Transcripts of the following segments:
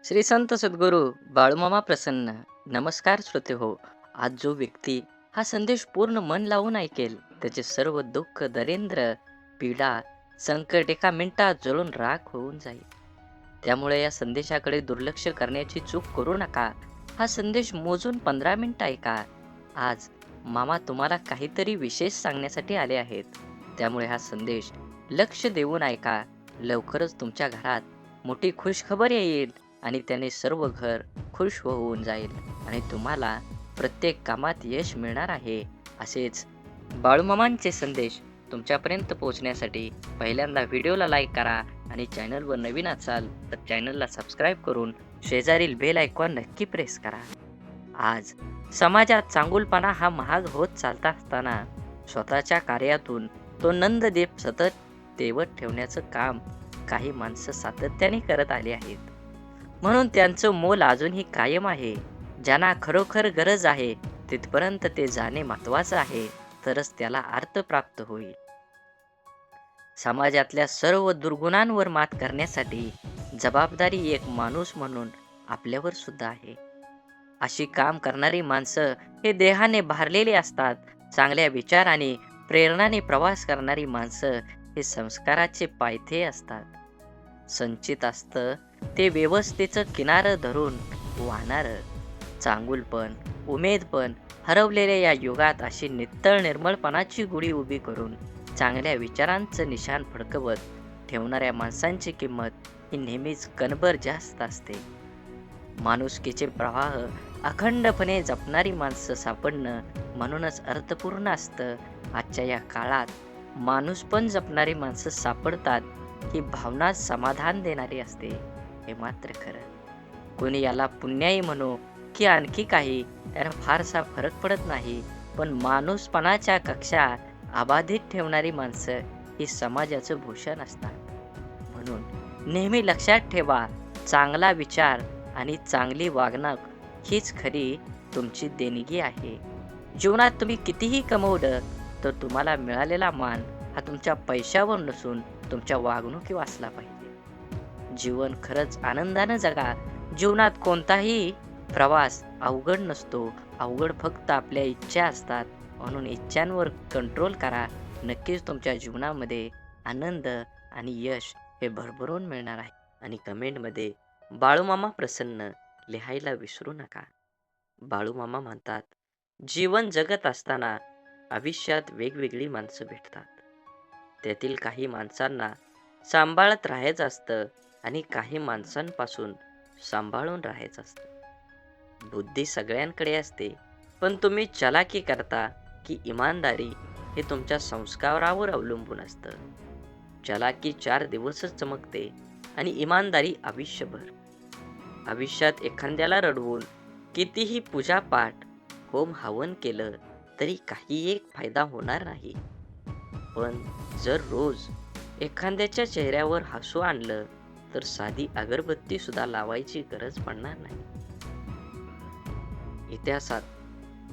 श्री संत सद्गुरू बाळूमामा प्रसन्न. नमस्कार श्रोते हो. आज जो व्यक्ती हा संदेश पूर्ण मन लावून ऐकेल त्याचे सर्व दुःख दरिद्र पीडा संकट एका मिनिटात जळून राख होऊन जाईल. त्यामुळे या संदेशाकडे दुर्लक्ष करण्याची चूक करू नका. हा संदेश मोजून 15 मिनिटं ऐका. आज मामा तुम्हाला काहीतरी विशेष सांगण्यासाठी आले आहेत. त्यामुळे हा संदेश लक्ष देऊन ऐका. लवकरच तुमच्या घरात मोठी खुशखबर येईल आणि त्याने सर्व घर खुश होऊन जाईल आणि तुम्हाला प्रत्येक कामात यश मिळणार आहे. असेच बाळूमामांचे संदेश तुमच्यापर्यंत पोहोचण्यासाठी पहिल्यांदा व्हिडिओला लाईक करा आणि चॅनलवर नवीन असाल तर चॅनलला सबस्क्राईब करून शेजारील बेल आयकॉन नक्की प्रेस करा. आज समाजात चांगुलपणा हा महाग होत चालता असताना स्वतःच्या कार्यातून तो नंददीप सतत तेवत ठेवण्याचं काम काही माणसं सातत्याने करत आली आहेत. म्हणून त्यांचं मोल अजूनही कायम आहे. ज्यांना खरोखर गरज आहे तिथपर्यंत ते जाणे महत्त्वाचं आहे, तरच त्याला अर्थ प्राप्त होईल. समाजातल्या सर्व दुर्गुणांवर मात करण्यासाठी जबाबदारी एक माणूस म्हणून आपल्यावर सुद्धा आहे. अशी काम करणारी माणसं हे देहाने भारलेली असतात. चांगल्या विचाराने प्रेरणाने प्रवास करणारी माणसं हे संस्काराचे पायथे असतात. संचित असतं ते व्यवस्थेचं किनारं धरून वाहणारं. चांगुलपण उमेदपण हरवलेल्या या युगात अशी नित्तळ निर्मळपणाची गुढी उभी करून चांगल्या विचारांचं निशाण फडकवत ठेवणाऱ्या माणसांची किंमत ही नेहमीच कणभर जास्त असते. माणुसकीचे प्रवाह अखंडपणे जपणारी माणसं सापडणं म्हणूनच अर्थपूर्ण असतं. आजच्या या काळात माणूसपण जपणारी माणसं सापडतात ही भावना समाधान देणारी असते. हे मात्र खरं. कोणी याला पुण्याई म्हणू की आणखी काही त्याला फारसा फरक पडत नाही, पण माणूसपणाच्या कक्षा अबाधित ठेवणारी माणसं ही समाजाचं भूषण असतात. म्हणून नेहमी लक्षात ठेवा, चांगला विचार आणि चांगली वागणूक हीच खरी तुमची देणगी आहे. जीवनात तुम्ही कितीही कमवलं तर तुम्हाला मिळालेला मान हा तुमच्या पैशावर नसून तुमच्या वागणुकीवर असला पाहिजे. जीवन खरंच आनंदानं जगा. जीवनात कोणताही प्रवास अवघड नसतो. अवघड फक्त आपल्या इच्छा असतात. म्हणून इच्छांवर कंट्रोल करा. नक्कीच तुमच्या जीवनामध्ये आनंद आणि यश हे भरभरून मिळणार आहे. आणि कमेंटमध्ये बाळूमामा प्रसन्न लिहायला विसरू नका. बाळूमामा म्हणतात, जीवन जगत असताना आयुष्यात वेगवेगळी माणसं भेटतात. त्यातील काही माणसांना सांभाळत राहायचं असतं आणि काही माणसांपासून सांभाळून राहायचं असतं. बुद्धी सगळ्यांकडे असते, पण तुम्ही चलाकी करता की इमानदारी हे तुमच्या संस्कारावर अवलंबून असतं. चलाकी 4 दिवसच चमकते आणि इमानदारी आयुष्यभर. आयुष्यात एखाद्याला रडवून कितीही पूजापाठ होम हवन केलं तरी काही एक फायदा होणार नाही. पण जर रोज एखाद्याच्या चेहऱ्यावर हसू आणलं तर साधी अगरबत्ती सुद्धा लावायची गरज पडणार नाही. इतिहासात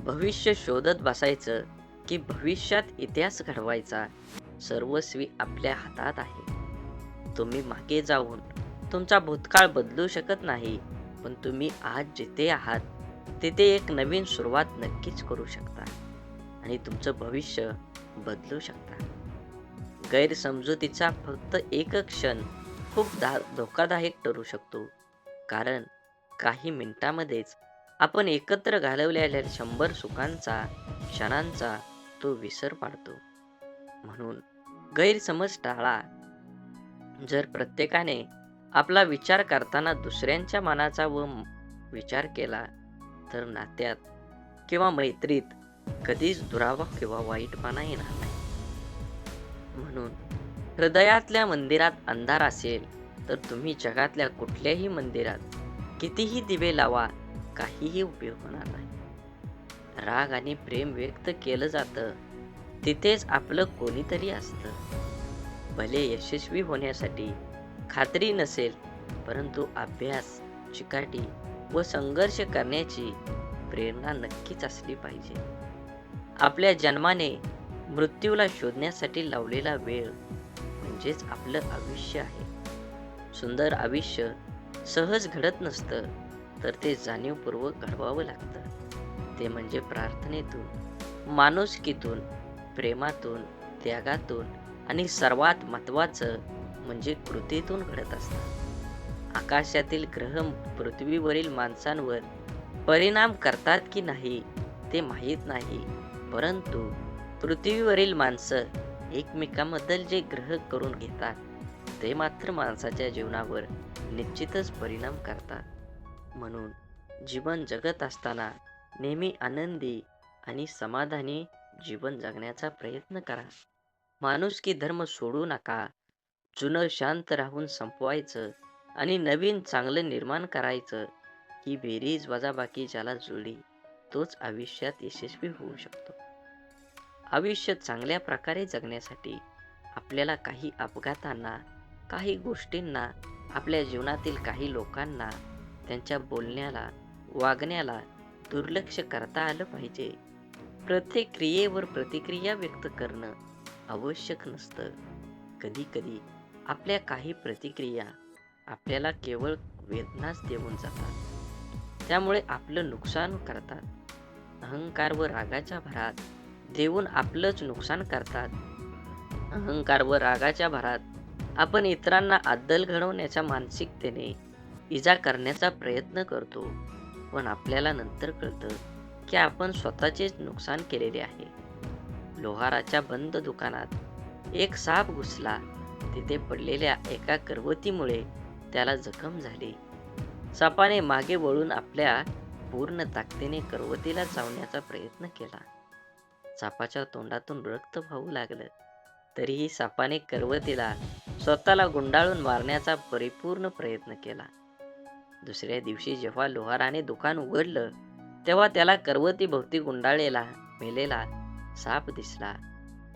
भविष्य शोधत बसायचं की भविष्यात इतिहास घडवायचा, सर्वस्वी आपल्या हातात आहे. तुम्ही मागे जाऊन तुमचा भूतकाळ बदलू शकत नाही, पण तुम्ही आज जिथे आहात तिथे एक नवीन सुरुवात नक्कीच करू शकता आणि तुमचं भविष्य बदलू शकता. गैरसमजुतीचा फक्त एक क्षण खूप धोकादायक ठरू शकतो, कारण काही मिनिटांमध्येच आपण एकत्र घालवलेल्या 100 सुखांचा क्षणांचा तो विसर पाडतो. म्हणून गैरसमज टाळा. जर प्रत्येकाने आपला विचार करताना दुसऱ्यांच्या मनाचा विचार केला तर नात्यात किंवा मैत्रीत कधीच दुरावा किंवा वाईटपणा येणार नाही. म्हणून हृदयातल्या मंदिरात अंधार असेल तर तुम्ही जगातल्या कुठल्याही मंदिरात कितीही दिवे लावा, काहीही उपयोग होणार नाही. राग आणि प्रेम व्यक्त केलं जातं तिथेच आपलं कोणीतरी असतं. भले यशस्वी होण्यासाठी खात्री नसेल, परंतु अभ्यास, चिकाटी व संघर्ष करण्याची प्रेरणा नक्कीच असली पाहिजे. आपल्या जन्माने मृत्यूला शोधण्यासाठी लावलेला वेळ म्हणजेच आपलं आयुष्य आहे. सुंदर आयुष्य सहज घडत नसतं, तर ते जाणीवपूर्वक घडवावं लागतं. ते म्हणजे प्रार्थनेतून, माणुसकीतून, प्रेमातून, त्यागातून आणि सर्वात महत्त्वाचं म्हणजे कृतीतून घडत असतं. आकाशातील ग्रह पृथ्वीवरील माणसांवर परिणाम करतात की नाही ते माहीत नाही, परंतु पृथ्वीवरील माणसं एकमेकांबद्दल जे ग्रह करून घेतात, ते मात्र माणसाच्या जीवनावर निश्चितच परिणाम करतात. म्हणून जीवन जगत असताना नेहमी आनंदी आणि समाधानी जीवन जगण्याचा प्रयत्न करा. माणुसकी धर्म सोडू नका. जुनं शांत राहून संपवायचं आणि नवीन चांगलं निर्माण करायचं. ही बेरीज वजाबाकी ज्याला जुळली, तोच आयुष्यात यशस्वी होऊ शकतो. आयुष्य चांगल्या प्रकारे जगण्यासाठी आपल्याला काही अपघातांना, काही गोष्टींना, आपल्या जीवनातील काही लोकांना, त्यांच्या बोलण्याला, वागण्याला दुर्लक्ष करता आलं पाहिजे. प्रत्येक क्रियेवर प्रतिक्रिया व्यक्त करणं आवश्यक नसतं. कधी-कधी आपल्या काही प्रतिक्रिया आपल्याला केवळ वेदनाच देऊन जातात. त्यामुळे आपलं नुकसान करतात. अहंकार व रागाच्या भरात देऊन आपलंच नुकसान करतात. अहंकार व रागाच्या भरात आपण इतरांना अद्दल घडवण्याच्या मानसिकतेने इजा करण्याचा प्रयत्न करतो. पण आपल्याला नंतर कळतं की आपण स्वतःचेच नुकसान केलेले आहे. लोहाराच्या बंद दुकानात एक साप घुसला. तिथे पडलेल्या एका करवतीमुळे त्याला जखम झाली. सापाने मागे वळून आपल्या पूर्ण ताकदीने करवतीला चावण्याचा प्रयत्न केला. सापाच्या तोंडातून रक्त वाहू लागलं. तरीही सापाने करवतीला स्वतःला गुंडाळून मारण्याचा परिपूर्ण प्रयत्न केला. दुसऱ्या दिवशी जेव्हा लोहाराने दुकान उघडलं, तेव्हा त्याला करवतीभोवती गुंडाळलेला मेलेला साप दिसला,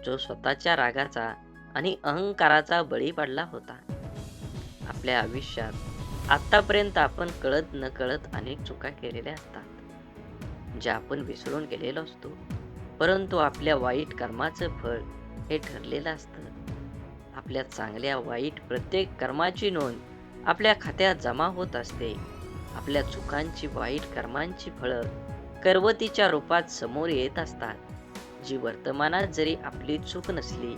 जो स्वतःच्या रागाचा आणि अहंकाराचा बळी पडला होता. आपल्या आयुष्यात आतापर्यंत आपण कळत नकळत अनेक चुका केलेल्या असतात, ज्या आपण विसरून गेलेलो असतो. परंतु आपल्या वाईट कर्माचं फळ हे ठरलेलं असतं. आपल्या चांगल्या वाईट प्रत्येक कर्माची नोंद आपल्या खात्यात जमा होत असते. आपल्या चुकांची, वाईट कर्मांची फळं करवतीच्या रूपात समोर येत असतात, जी वर्तमानात जरी आपली चूक नसली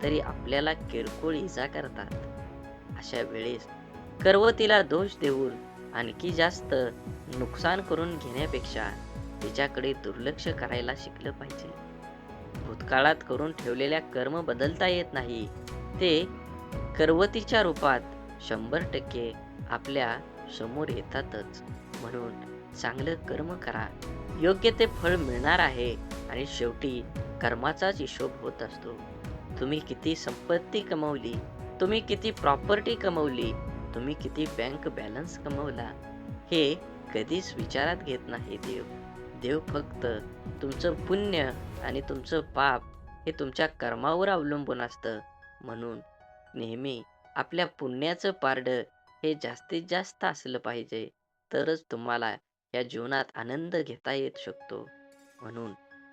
तरी आपल्याला किरकोळ इजा करतात. अशा वेळेस करवतीला दोष देऊन आणखी जास्त नुकसान करून घेण्यापेक्षा तिच्याकडे दुर्लक्ष करायला शिकलं पाहिजे. भूतकाळात करून ठेवलेल्या कर्म बदलता येत नाही. ते करवतीच्या रूपात 100% आपल्या समोर येतातच. म्हणून चांगलं कर्म करा. योग्य ते फळ मिळणार आहे आणि शेवटी कर्माचाच हिशोब होत असतो. तुम्ही किती संपत्ती कमवली, तुम्ही किती प्रॉपर्टी कमवली, तुम्ही किती बँक बॅलन्स कमवला, हे कधीच विचारात घेत नाही देव. देव फक्त तुमचं पुण्य आणि तुमचं पाप हे तुमच्या कर्मावर अवलंबून असतं. म्हणून नेहमी आपल्या पुण्याचं पारडं हे जास्तीत जास्त असलं पाहिजे, तरच तुम्हाला या जीवनात आनंद घेता येत शकतो. म्हणून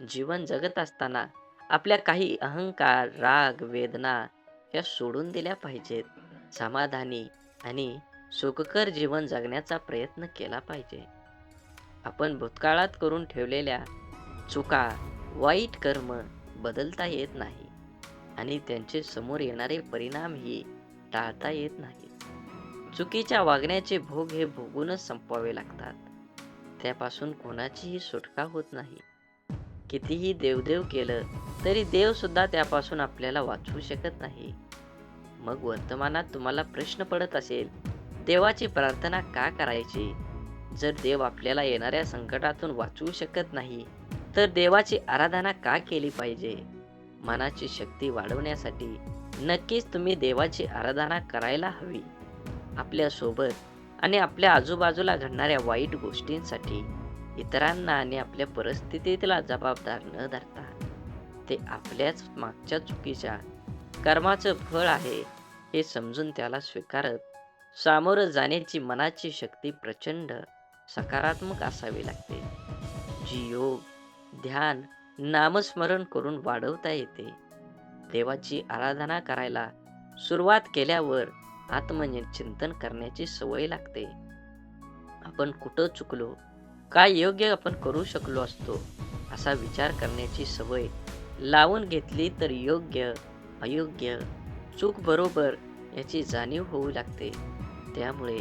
जीवन जगत असताना आपल्या काही अहंकार, राग, वेदना या सोडून दिल्या पाहिजेत. समाधानी आणि सुखकर जीवन जगण्याचा प्रयत्न केला पाहिजे. आपण भूतकाळात करून ठेवलेल्या चुका, वाईट कर्म बदलता येत नाही आणि त्यांचे समोर येणारे परिणामही टाळता येत नाहीत. चुकीच्या वागण्याचे भोग हे भोगूनच संपवावे लागतात. त्यापासून कोणाचीही सुटका होत नाही. कितीही देवदेव केलं तरी देव सुद्धा त्यापासून आपल्याला वाचवू शकत नाही. मग वर्तमानात तुम्हाला प्रश्न पडत असेल, देवाची प्रार्थना का करायची? जर देव आपल्याला येणाऱ्या संकटातून वाचवू शकत नाही, तर देवाची आराधना का केली पाहिजे? मनाची शक्ती वाढवण्यासाठी नक्कीच तुम्ही देवाची आराधना करायला हवी. आपल्या सोबत आणि आपल्या आजूबाजूला घडणाऱ्या वाईट गोष्टींसाठी इतरांना आणि आपल्या परिस्थितीला जबाबदार न धरता, ते आपल्याच मागच्या चुकीच्या कर्माचं फळ आहे हे समजून त्याला स्वीकारत सामोरं जाण्याची मनाची शक्ती प्रचंड सकारात्मक असावी लागते, जी योग, ध्यान, नामस्मरण करून वाढवता येते. देवाची आराधना करायला सुरुवात केल्यावर आत्मचिंतन करण्याची सवय लागते. आपण कुठं चुकलो, काय योग्य आपण करू शकलो असतो, असा विचार करण्याची सवय लावून घेतली तर योग्य, अयोग्य, चूक बरोबर याची जाणीव होऊ लागते. त्यामुळे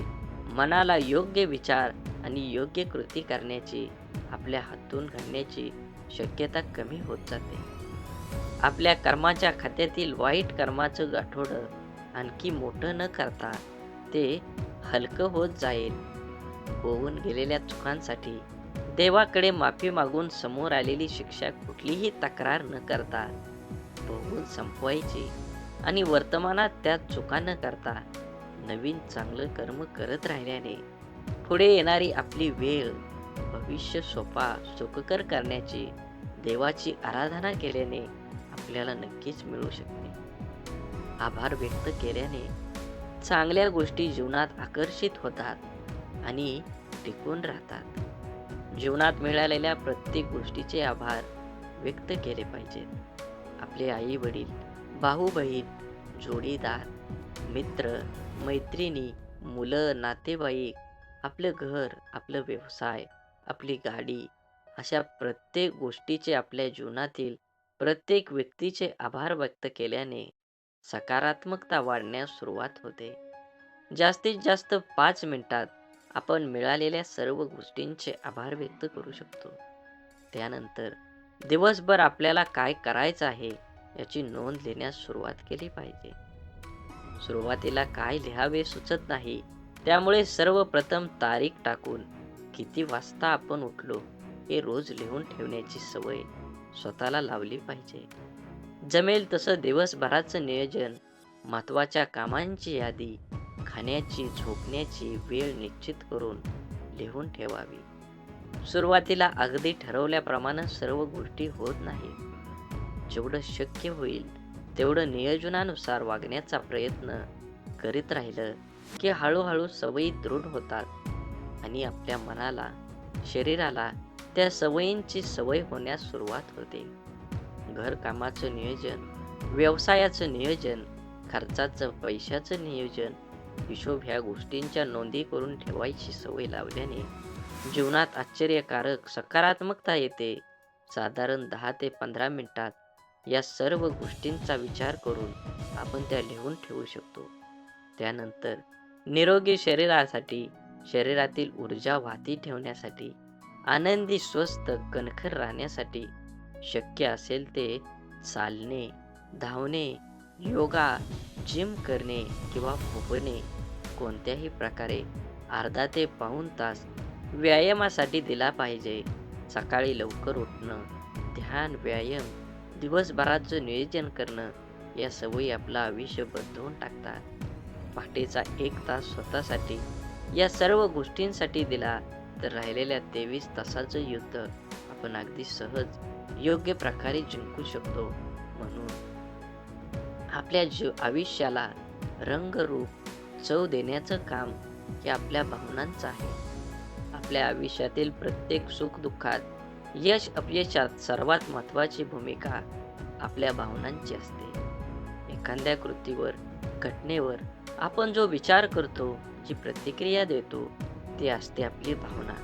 मनाला योग्य विचार आणि योग्य कृती करण्याची, आपल्या हातून घडण्याची शक्यता कमी होत जाते. आपल्या कर्माच्या खात्यातील वाईट कर्माचं गाठोडं आणखी मोठं न करता ते हलकं होत जाईल. होऊन गेलेल्या चुकांसाठी देवाकडे माफी मागून समोर आलेली शिक्षा कुठलीही तक्रार न करता बघून संपवायची आणि वर्तमानात त्या चुका न करता नवीन चांगलं कर्म करत राहिल्याने पुढे येणारी आपली वेळ, भविष्य सोपा सुखकर करण्याची देवाची आराधना केल्याने आपल्याला नक्कीच मिळू शकते. आभार व्यक्त केल्याने चांगल्या गोष्टी जीवनात आकर्षित होतात आणि टिकून राहतात. जीवनात मिळालेल्या प्रत्येक गोष्टीचे आभार व्यक्त केले पाहिजेत. आपले आई वडील, भाऊ बहीण, जोडीदार, मित्र, मैत्रिणी, मुलं, नातेवाईक, आपलं घर, आपलं व्यवसाय, आपली गाडी, अशा प्रत्येक गोष्टीचे आपल्या जीवनातील प्रत्येक व्यक्तीचे आभार व्यक्त केल्याने सकारात्मकता वाढण्यास सुरुवात होते. जास्तीत जास्त 5 मिनिटात आपण मिळालेल्या सर्व गोष्टींचे आभार व्यक्त करू शकतो. त्यानंतर दिवसभर आपल्याला काय करायचं आहे याची नोंद लिहिण्यास सुरुवात केली पाहिजे. सुरुवातीला काय लिहावे सुचत नाही, त्यामुळे सर्वप्रथम तारीख टाकून किती वाजता आपण उठलो हे रोज लिहून ठेवण्याची सवय स्वतःला लावली पाहिजे. जमेल तसं दिवसभराचं नियोजन, महत्त्वाच्या कामांची यादी, खाण्याची, झोपण्याची वेळ निश्चित करून लिहून ठेवावी. सुरुवातीला अगदी ठरवल्याप्रमाणे सर्व गोष्टी होत नाहीत. जेवढं शक्य होईल तेवढं नियोजनानुसार वागण्याचा प्रयत्न करीत राहिलं की हळूहळू सवयी दृढ होतात आणि आपल्या मनाला, शरीराला त्या सवयींची सवय होण्यास सुरुवात होते. घरकामाचं नियोजन, व्यवसायाचं नियोजन, खर्चाचं, पैशाचं नियोजन, हिशोब ह्या गोष्टींच्या नोंदी करून ठेवायची सवय लावल्याने जीवनात आश्चर्यकारक सकारात्मकता येते. साधारण 10 ते 15 मिनिटात या सर्व गोष्टींचा विचार करून आपण त्या लिहून ठेवू शकतो. त्यानंतर निरोगी शरीरासाठी, शरीरातील ऊर्जा वाहती ठेवण्यासाठी, आनंदी, स्वस्थ, कणखर राहण्यासाठी शक्य असेल ते चालणे, धावणे, योगा, जिम करणे किंवा पोहणे, कोणत्याही प्रकारे अर्धा ते पाऊण तास व्यायामासाठी दिला पाहिजे. सकाळी लवकर उठणं, ध्यान, व्यायाम, दिवसभराचं नियोजन करणं या सवयी आपलं आयुष्य बदलून टाकतात. पहाटेचा 1 तास स्वतःसाठी या सर्व गोष्टींसाठी दिला तर राहिलेल्या 23 तासाचं युद्ध आपण अगदी सहज, योग्य प्रकारे जिंकू शकतो. म्हणून आपल्या आयुष्याला रंगरूप, चव देण्याचं काम हे आपल्या भावनांचं आहे. आपल्या आयुष्यातील प्रत्येक सुखदुःखात, यश अपयशात सर्वात महत्त्वाची भूमिका आपल्या भावनांची असते. एखाद्या कृतीवर, घटनेवर आपण जो विचार करतो, जी प्रतिक्रिया देतो, ती असते आपली भावना.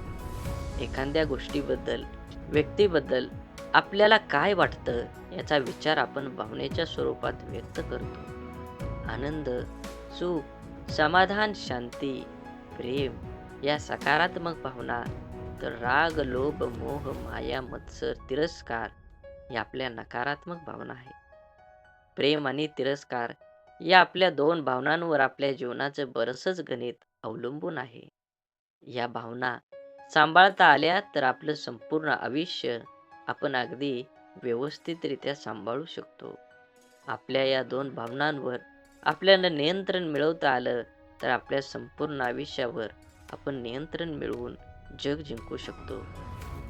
एखाद्या गोष्टीबद्दल, व्यक्तीबद्दल आपल्याला काय वाटतं याचा विचार आपण भावनेच्या स्वरूपात व्यक्त करतो. आनंद, सुख, समाधान, शांती, प्रेम या सकारात्मक भावना, तर राग, लोभ, मोह, माया, मत्सर, तिरस्कार या आपल्या नकारात्मक भावना आहेत. प्रेम आणि तिरस्कार या आपल्या 2 भावनांवर आपल्या जीवनाचं बरंचसं गणित अवलंबून आहे. या भावना सांभाळता आल्या तर आपलं संपूर्ण आयुष्य आपण अगदी व्यवस्थितरित्या सांभाळू शकतो. आपल्या या 2 भावनांवर आपल्याला नियंत्रण मिळवता आलं तर आपल्या संपूर्ण आयुष्यावर आपण नियंत्रण मिळवून जग जिंकू शकतो.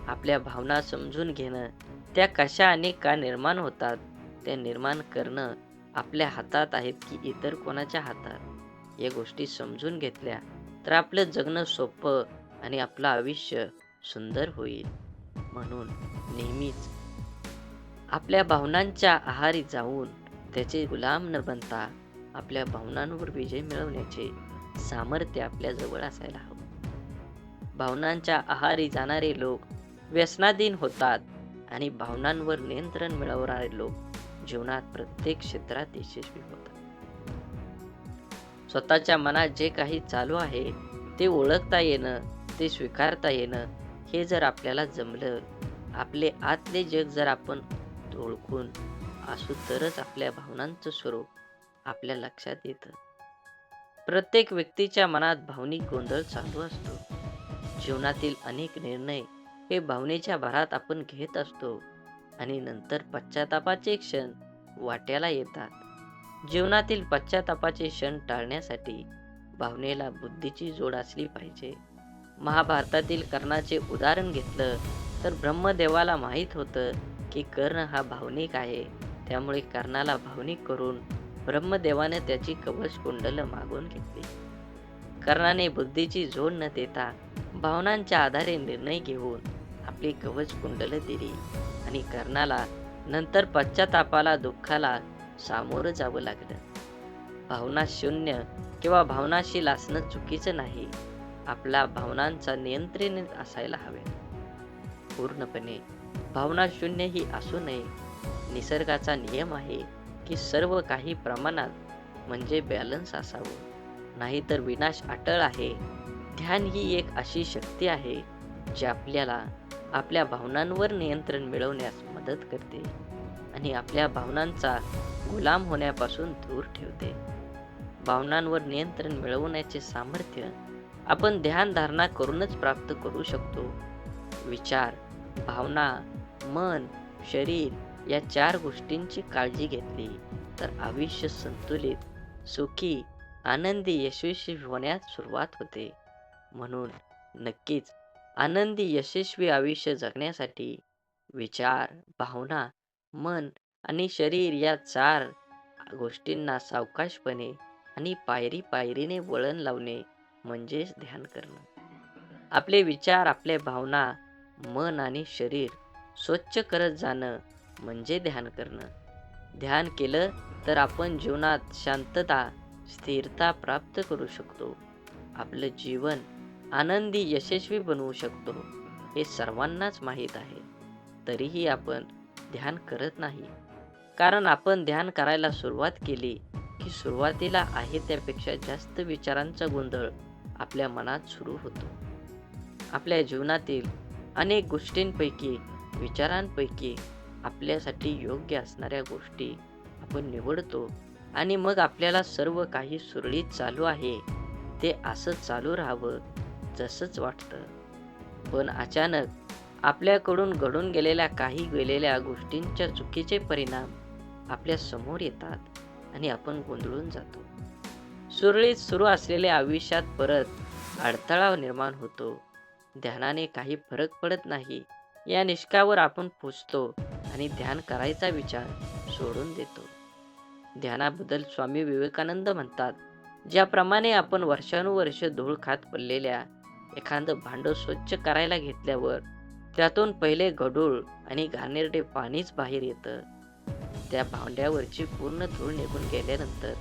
आपल्या भावना समजून घेणं, त्या कशा आणि का निर्माण होतात, त्या निर्माण करणं आपल्या हातात आहेत की इतर कोणाच्या हातात, या गोष्टी समजून घेतल्या तर आपलं जगणं सोपं आणि आपलं आयुष्य सुंदर होईल. म्हणून नेहमीच आपल्या भावनांच्या आहारी जाऊन त्याचे गुलाम न बनता आपल्या भावनांवर विजय मिळवण्याचे सामर्थ्य आपल्याजवळ असायला हवं. भावनांच्या आहारी जाणारे लोक व्यसनाधीन होतात आणि भावनांवर नियंत्रण मिळवणारे लोक जीवनात प्रत्येक क्षेत्रात यशस्वी होतात. स्वतःच्या मनात जे काही चालू आहे ते ओळखता येणं, ते स्वीकारता येणं, हे जर आपल्याला जमलं, आपले आतले जग जर आपण ओळखून असू तरच आपल्या भावनांचं स्वरूप आपल्या लक्षात येतं. प्रत्येक व्यक्तीच्या मनात भावनिक गोंधळ चालू असतो. जीवनातील अनेक निर्णय हे भावनेच्या भरात आपण घेत असतो आणि नंतर पश्चातापाचे क्षण वाट्याला येतात. जीवनातील पश्चातापाचे क्षण टाळण्यासाठी भावनेला बुद्धीची जोड असली पाहिजे. महाभारतातील कर्णाचे उदाहरण घेतलं तर ब्रह्मदेवाला माहीत होतं की कर्ण हा भावनिक आहे. त्यामुळे कर्णाला भावनिक करून ब्रह्मदेवाने त्याची कवच कुंडल मागून घेतली. कर्णाने बुद्धीची जोड न देता भावनांच्या आधारे निर्णय घेऊन आपली कवच कुंडल दिली आणि कर्णाला नंतर पश्चातापाला, दुःखाला सामोरं जावं लागलं. भावना शून्य किंवा भावनाशील असणं चुकीचं नाही. आपल्या भावनांचा नियंत्रण असायला हवे. पूर्णपणे भावना शून्य ही असू नये. निसर्गाचा नियम आहे की सर्व काही प्रमाणात म्हणजे बॅलन्स असावं, नाहीतर विनाश अटळ आहे. ध्यान ही एक अशी शक्ती आहे जी आपल्याला आपल्या भावनांवर नियंत्रण मिळवण्यास मदत करते आणि आपल्या भावनांचा गुलाम होण्यापासून दूर ठेवते. भावनांवर नियंत्रण मिळवण्याचे सामर्थ्य आपण ध्यान धारणा करूनच प्राप्त करू शकतो. विचार, भावना, मन, शरीर या 4 गोष्टींची काळजी घेतली तर आयुष्य संतुलित, सुखी, आनंदी, यशस्वी होण्यास सुरुवात होते. म्हणून नक्कीच आनंदी, यशस्वी आयुष्य जगण्यासाठी विचार, भावना, मन आणि शरीर या 4 गोष्टींना सावकाशपणे आणि पायरी-पायरीने वळण लावणे म्हणजेच ध्यान करणं. आपले विचार, आपल्या भावना, मन आणि शरीर स्वच्छ करत जाणं म्हणजे ध्यान करणं. ध्यान केलं तर आपण जीवनात शांतता, स्थिरता प्राप्त करू शकतो. आपलं जीवन आनंदी, यशस्वी बनवू शकतो. हे सर्वांनाच माहीत आहे. तरीही आपण ध्यान करत नाही. कारण आपण ध्यान करायला सुरुवात केली की सुरुवातीला आहे त्यापेक्षा जास्त विचारांचा गोंधळ आपल्या मनात सुरू होतो. आपल्या जीवनातील अनेक गोष्टींपैकी, विचारांपैकी आपल्यासाठी योग्य असणाऱ्या गोष्टी आपण निवडतो आणि मग आपल्याला सर्व काही सुरळीत चालू आहे ते असं चालू राहावं जसंच वाटतं. पण अचानक आपल्याकडून घडून गेलेल्या गोष्टींच्या चुकीचे परिणाम आपल्या समोर येतात आणि आपण गोंधळून जातो. सुरळीत सुरू असलेल्या आयुष्यात परत अडथळा निर्माण होतो. ध्यानाने काही फरक पडत नाही या निष्कावर आपण पोचतो आणि ध्यान करायचा विचार सोडून देतो. ध्यानाबद्दल स्वामी विवेकानंद म्हणतात, ज्याप्रमाणे आपण वर्षानुवर्ष धूळ खात पडलेल्या एखादं भांडं स्वच्छ करायला घेतल्यावर त्यातून पहिले गढूळ आणि घाणेरडे पाणीच बाहेर येतं. त्या भांड्यावरची पूर्ण धूळ निघून गेल्यानंतर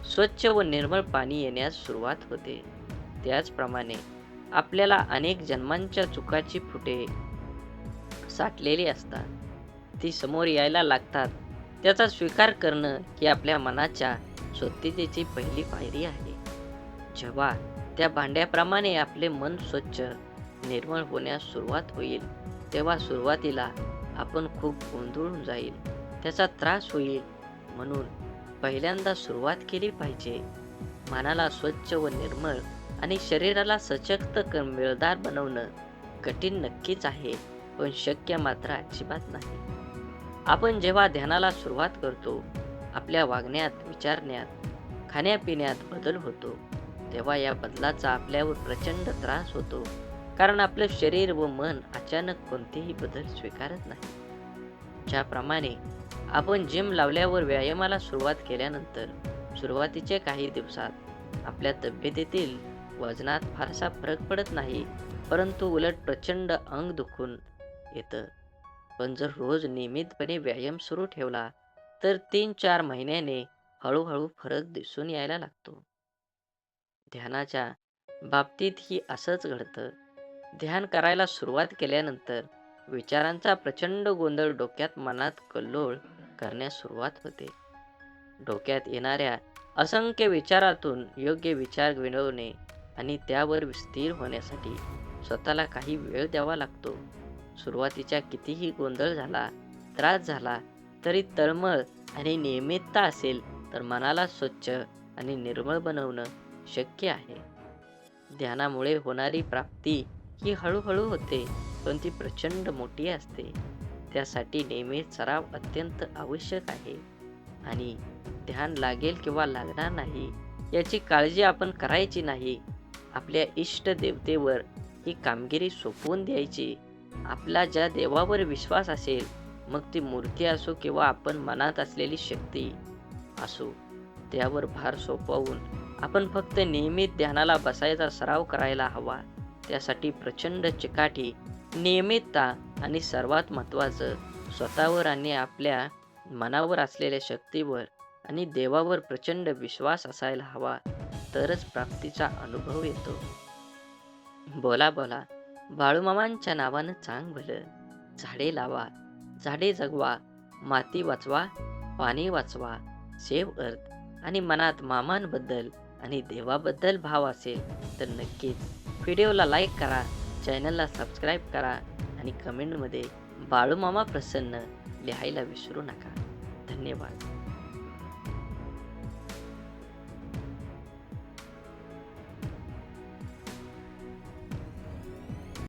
स्वच्छ व निर्मळ पाणी येण्यास सुरुवात होते. त्याचप्रमाणे आपल्याला अनेक जन्मांच्या चुकाची फुटे साठलेली असतात. ती समोर यायला लागतात. त्याचा स्वीकार करणं ही आपल्या मनाच्या स्वच्छतेची पहिली पायरी आहे. जेव्हा त्या भांड्याप्रमाणे आपले मन स्वच्छ, निर्मळ होण्यास सुरुवात होईल, तेव्हा सुरुवातीला आपण खूप गोंधळून जाईल, त्याचा त्रास होईल. म्हणून पहिल्यांदा सुरुवात केली पाहिजे. मनाला स्वच्छ व निर्मळ आणि शरीराला सशक्त मिळदार बनवणं कठीण नक्कीच आहे, पण शक्य मात्र अजिबात नाही. आपण जेव्हा ध्यानाला सुरुवात करतो, आपल्या वागण्यात, विचारण्यात, खाण्यापिण्यात बदल होतो. तेव्हा या बदलाचा आपल्यावर प्रचंड त्रास होतो, कारण आपलं शरीर व मन अचानक कोणतेही बदल स्वीकारत नाही. ज्याप्रमाणे आपण जिम लावल्यावर व्यायामाला सुरुवात केल्यानंतर सुरुवातीच्या काही दिवसात आपल्या तब्येतीतील वजनात फारसा फरक पडत नाही, परंतु उलट प्रचंड अंग दुखून येतं. पण जर रोज नियमितपणे व्यायाम सुरू ठेवला तर 3-4 महिन्याने हळूहळू फरक दिसून यायला लागतो. ध्यानाच्या बाबतीतही असंच घडतं. ध्यान करायला सुरुवात केल्यानंतर विचारांचा प्रचंड गोंधळ डोक्यात मनात कल्लोळ करण्यास सुरुवात होते. डोक्यात येणाऱ्या असंख्य विचारातून योग्य विचार मिळवणे आणि त्यावर स्थिर होण्यासाठी स्वतःला काही वेळ द्यावा लागतो. सुरुवातीच्या कितीही गोंधळ झाला, त्रास झाला तरी तळमळ आणि नियमितता असेल तर मनाला स्वच्छ आणि निर्मळ बनवणं शक्य आहे. ध्यानामुळे होणारी प्राप्ती ही हळूहळू होते, पण ती प्रचंड मोठी असते. त्यासाठी नियमित सराव अत्यंत आवश्यक आहे. आणि ध्यान लागेल किंवा लागणार नाही याची काळजी आपण करायची नाही. आपल्या इष्ट देवतेवर ही कामगिरी सोपवून द्यायची. आपला ज्या देवावर विश्वास असेल, मग ती मूर्ती असो किंवा आपण मनात असलेली शक्ती असो, त्यावर भार सोपवून आपण फक्त नियमित ध्यानाला बसायचा सराव करायला हवा. त्यासाठी प्रचंड चिकाटी, नियमितता आणि सर्वात महत्त्वाचं स्वतःवर आणि आपल्या मनावर असलेल्या शक्तीवर आणि देवावर प्रचंड विश्वास असायला हवा. तरच प्राप्तीचा अनुभव येतो. बोला बोला बाळूमामांच्या नावानं चांग भलं. झाडे लावा, झाडे जगवा, माती वाचवा, पाणी वाचवा, सेव्ह अर्थ. आणि मनात मामांबद्दल आणि देवाबद्दल भाव असेल तर नक्कीच व्हिडिओला लाईक करा, चॅनलला सबस्क्राईब करा आणि कमेंटमध्ये बाळूमामा प्रसन्न लिहायला विसरू नका. धन्यवाद.